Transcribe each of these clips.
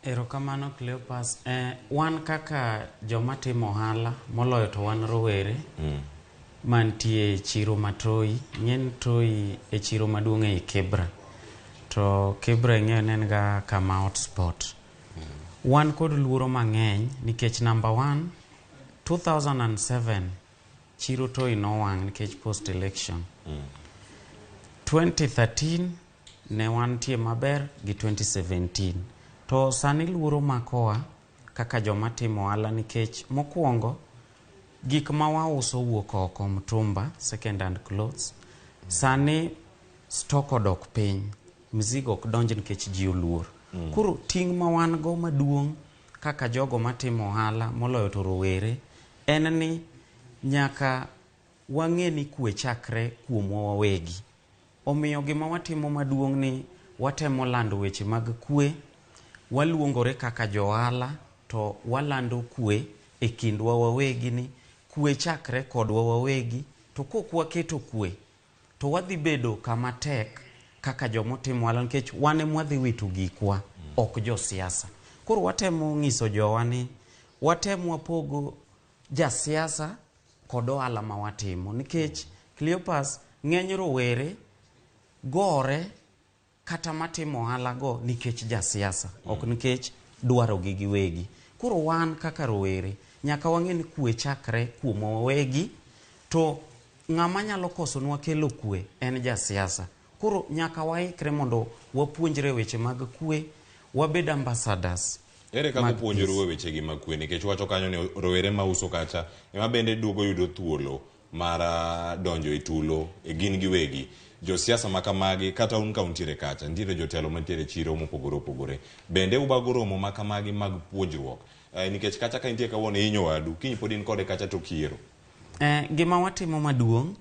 Erokamano Cleopas. Wan kaka joma timo ohala moloyo to wan rowere mantie chiro matoi, ng'en toi e chiro maduong' e Kibera. To Kibera ng'eyo nen ga kama hotspot. Wan kod luoro mang'eny nikech number 1, 2007 chiro toi no wang' nikech post election. 2013 ne wan tie maber gi 2017. To sani luoro makoa kaka joma timo ohala nikech mokwongo gik ma wauso wuok oko, mtumba, second hand clothes. Sani stock odok piny, mzigo ok donj nikech ji oluor. Koro ting' ma wan go maduong' kaka jogo matimo ohala moloyo to rowere en ni nyaka wang'e ni kwe chakre kuomwa wawegi. Omiyo gima watimo maduong' ni watemo lando weche mag kwe, waluongore kaka johala to walando kwe e kindwa wawegi ni kwe chakre kodwa wawegi, to kok waketo kwe to wadhi bedo kama tek kaka jomotimo ohala nikech wan mwadhi wito gikwa, ok jo siasa. Koro watemo ng'iso jowa ni watemo wapogo ja siasa kod ohala ma watimo nikech Cleopas ng'eny rowere gore kata matimo ohala go nikech ja siasa, ok nikech dwaro gi giwegi. Koro wan kaka rowere nyaka wang'e ni kwe chakre kuomwa wawegi, to ng'ama nyalo kosonwa kelo kwe en ja siasa. Koro nyaka waikre mondo wapuonjre weche mag kwe, wabed ambassadors. Ere kaka puonjoru weche gi mag kwe nikech wacho kanyo ni rowere ma uso kacha ema bende duogo yudo thuolo mar donjo e tulo e gin giwegi. Jo siasa makamagi kata un kauntiere kacha nitiere jotelo mantiere chiro mopogore opogore. Bende ubago romo makamagi mag puonjruok nikech kacha ka nitie kawuono inyo wadu kiny pod in kode kacha to kiero. Gima watimo maduong'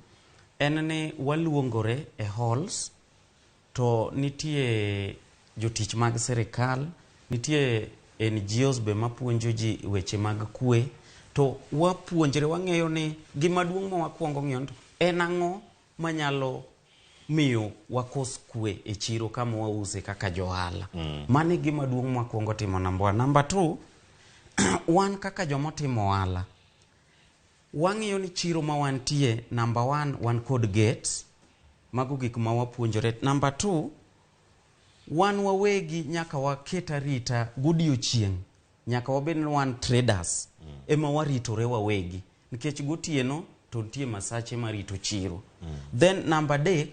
en ni waluongore e halls, to nitie jotich mag sirikal, nitie NGOs be mapuonjo ji weche mag kwe, to wapuonjre wang'eyo ni gima duong' ma wakwongo ng'iyo en ang'o manyalo miyo wakos kwe e chiro kama wause kaka johala. Mane gima duong' ma wakwongo timo number 1. Number 2, wan kaka jomotimo ohala wang'iyo ni chiro ma wantie, number 1 wan kod gates, mago gik ma wapuonjore. Number 2, wan wawegi nyaka waket arita godiochieng', nyaka wabed ni wan traders ema waritore wawegi nikech gotieno to nitie masache marito chiro. Then number 3,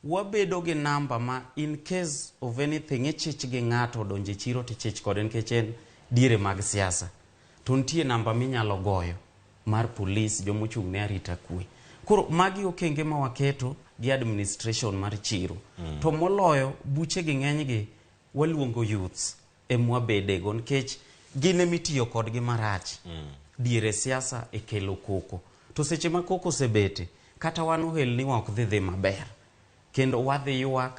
wabedo gi namba ma in case of anything ichich gi ng'ato donje chiro tichich kode nikech en diere mag siasa, to nitie namba minyalo goyo mar police, jomochung' ne arita kwe. Koro magi okenge ma waketo gi administration mar chiro. To moloyo buche gi ng'eny gi waluongo youths emwabedego nikech gine mitiyo kodgi marach diere siasa e kelo koko. To seche ma koko sebete kata wan ohelni wa ok dhi maber kendo wadhi ywak